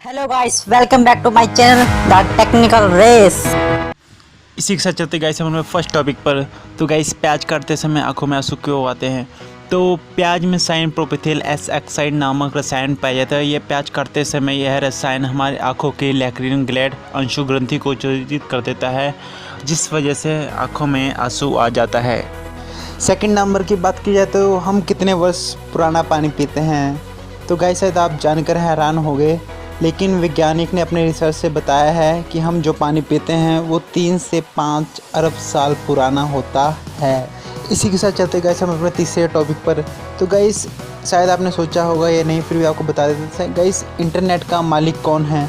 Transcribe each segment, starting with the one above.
Hello guys, welcome back to my channel the technical race. इसी के साथ चलते गाइस हम फर्स्ट टॉपिक पर। तो गाइस प्याज काटते समय आंखों में आंसू क्यों आते हैं? तो प्याज में साइन प्रोपिथिल एस एक्साइड नामक रसायन पाया जाता है। यह प्याज काटते समय यह रसायन हमारी आंखों के लैक्रिन ग्लैंड अंशु ग्रंथि को उत्तेजित कर देता है, जिस वजह से आंखों में आंसू आ जाता है। सेकंड नंबर की बात की जाए तो हम कितने वर्ष पुराना पानी पीते हैं? तो गाइस शायद आप जानकर हैरान हो गए, लेकिन वैज्ञानिक ने अपने रिसर्च से बताया है कि हम जो पानी पीते हैं वो 3 से 5 अरब साल पुराना होता है। इसी के साथ चलते गाइस हम अपने तीसरे टॉपिक पर। तो गाइस शायद आपने सोचा होगा या नहीं, फिर भी आपको बता देते हैं। गाइस इंटरनेट का मालिक कौन है?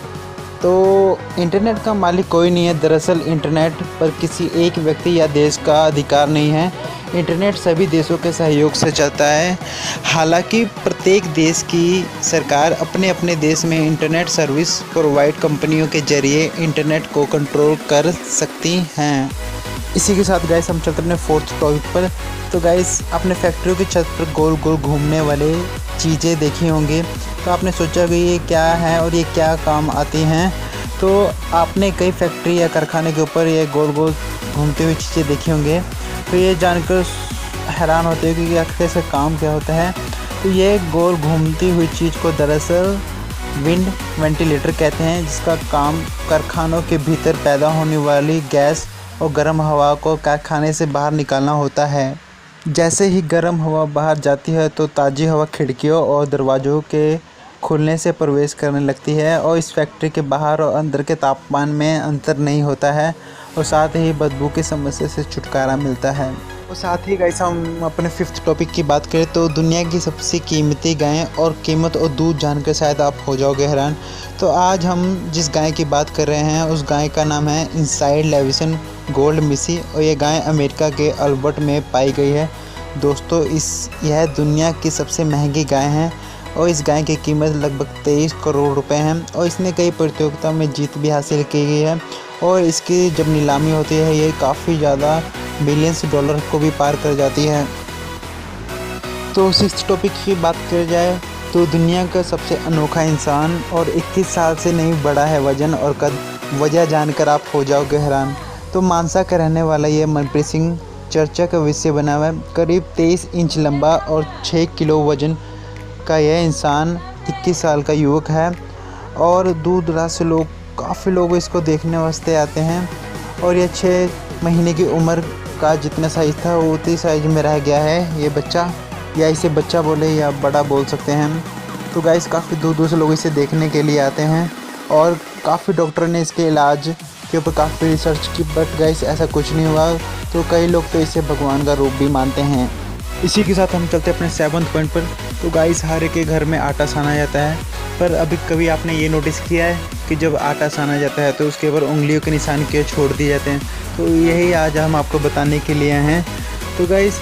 तो इंटरनेट का मालिक कोई नहीं है। दरअसल इंटरनेट पर किसी एक व्यक्ति या देश का अधिकार नहीं है। इंटरनेट सभी देशों के सहयोग से चलता है। हालांकि प्रत्येक देश की सरकार अपने अपने देश में इंटरनेट सर्विस प्रोवाइड कंपनियों के जरिए इंटरनेट को कंट्रोल कर सकती हैं। इसी के साथ गाइस हम चलते अपने फोर्थ टॉपिक पर। तो गाइस आपने फैक्ट्रियों की छत पर गोल गोल घूमने वाले चीज़ें देखी होंगी। तो आपने सोचा कि ये क्या है और ये क्या काम आती हैं? तो आपने कई फैक्ट्री या कारखाने के ऊपर ये गोल गोल घूमती हुई चीज़ें देखी होंगी। तो ये जानकर हैरान होते हो कि आखिर इसका काम क्या होता है। तो ये गोल घूमती हुई चीज़ को दरअसल विंड वेंटिलेटर कहते हैं, जिसका काम कारखानों के भीतर पैदा होने वाली गैस और गर्म हवा को कारखाने से बाहर निकालना होता है। जैसे ही गर्म हवा बाहर जाती है तो ताज़ी हवा खिड़कियों और दरवाज़ों के खुलने से प्रवेश करने लगती है, और इस फैक्ट्री के बाहर और अंदर के तापमान में अंतर नहीं होता है, और साथ ही बदबू की समस्या से छुटकारा मिलता है। और साथ ही गाइस हम अपने फिफ्थ टॉपिक की बात करें तो दुनिया की सबसे कीमती गाय और कीमत और दूध जानकर शायद आप हो जाओगे हैरान। तो आज हम जिस गाय की बात कर रहे हैं उस गाय का नाम है इनसाइड लेविसन गोल्ड मिसी, और ये गाय अमेरिका के अल्बर्ट में पाई गई है। दोस्तों यह दुनिया की सबसे महंगी गाय है, और इस गाय की कीमत लगभग 23 करोड़ रुपए है, और इसने कई प्रतियोगिता में जीत भी हासिल की गई है, और इसकी जब नीलामी होती है ये काफ़ी ज़्यादा बिलियंस डॉलर को भी पार कर जाती है। तो सिक्स्थ टॉपिक की बात की जाए तो दुनिया का सबसे अनोखा इंसान और 21 साल से नहीं बढ़ा है वजन और कद। वजह जानकर आप हो जाओगे हैरान। तो मानसा का रहने वाला ये मनप्रीत सिंह चर्चा का विषय बना हुआ है। करीब 23 इंच लंबा और 6 किलो वजन का यह इंसान 21 साल का युवक है, और दूर दराज से काफ़ी लोग इसको देखने वास्ते आते हैं, और यह 6 महीने की उम्र का जितना साइज़ था वो उतनी साइज़ में रह गया है ये बच्चा, या इसे बच्चा बोले या बड़ा बोल सकते हैं। तो गाइस काफ़ी दूर दूर से लोग इसे देखने के लिए आते हैं, और काफ़ी डॉक्टर ने इसके इलाज के ऊपर काफ़ी रिसर्च की, बट गाइस ऐसा कुछ नहीं हुआ। तो कई लोग तो इसे भगवान का रूप भी मानते हैं। इसी के साथ हम चलते अपने 7th पॉइंट पर। तो गाइस हर एक के घर में आटा साना जाता है, पर अभी कभी आपने ये नोटिस किया है कि जब आटा साना जाता है तो उसके ऊपर उंगलियों के निशान क्यों छोड़ दिए जाते हैं? तो यही आज हम आपको बताने के लिए हैं। तो गाइस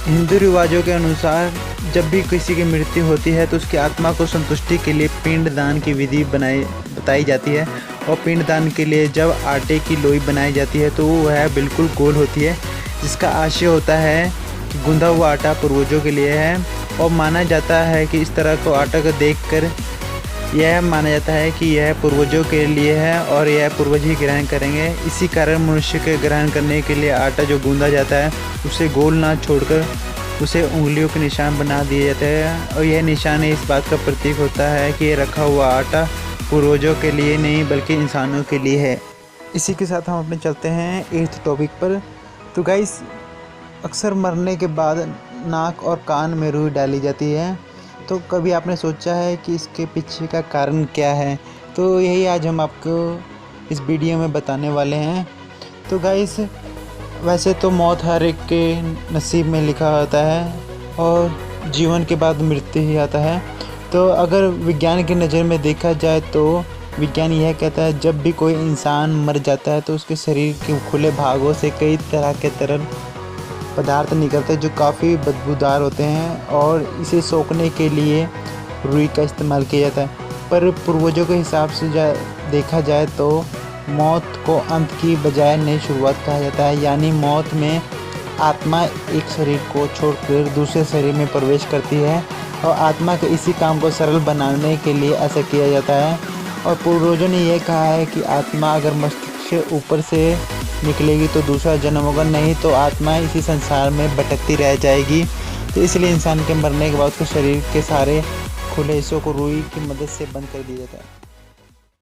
हिंदू रिवाजों के अनुसार जब भी किसी की मृत्यु होती है तो उसकी आत्मा को संतुष्टि के लिए पिंडदान की विधि बताई जाती है, और पिंडदान के लिए जब आटे की लोई बनाई जाती है तो वह बिल्कुल गोल होती है, जिसका आशय होता है कि गूंधा हुआ आटा पूर्वजों के लिए है, और माना जाता है कि इस तरह को आटा को देखकर यह माना जाता है कि यह पूर्वजों के लिए है और यह पूर्वज ही ग्रहण करेंगे। इसी कारण मनुष्य के ग्रहण करने के लिए आटा जो गूंदा जाता है उसे गोल ना छोड़कर उसे उंगलियों के निशान बना दिए जाते हैं, और यह निशान इस बात का प्रतीक होता है कि यह रखा हुआ आटा पूर्वजों के लिए नहीं बल्कि इंसानों के लिए है। इसी के साथ हम अपने चलते हैं 8th टॉपिक पर। तो गाइस अक्सर मरने के बाद नाक और कान में रुई डाली जाती है। तो कभी आपने सोचा है कि इसके पीछे का कारण क्या है? तो यही आज हम आपको इस वीडियो में बताने वाले हैं। तो गाइस वैसे तो मौत हर एक के नसीब में लिखा होता है, और जीवन के बाद मृत्यु ही आता है। तो अगर विज्ञान की नज़र में देखा जाए तो विज्ञान यह कहता है जब भी कोई इंसान मर जाता है तो उसके शरीर के खुले भागों से कई तरह के तरल पदार्थ निकलते हैं जो काफ़ी बदबूदार होते हैं, और इसे सोखने के लिए रुई का इस्तेमाल किया जाता है। पर पूर्वजों के हिसाब से देखा जाए तो मौत को अंत की बजाय नई शुरुआत कहा जाता है, यानी मौत में आत्मा एक शरीर को छोड़कर दूसरे शरीर में प्रवेश करती है, और आत्मा के इसी काम को सरल बनाने के लिए ऐसा किया जाता है। और पूर्वजों ने यह कहा है कि आत्मा अगर मस्तिष्क से ऊपर से निकलेगी तो दूसरा जन्म होगा, नहीं तो आत्मा इसी संसार में भटकती रह जाएगी। तो इसलिए इंसान के मरने के बाद उसके शरीर के सारे खुले हिस्सों को रुई की मदद से बंद कर दिया जाता है।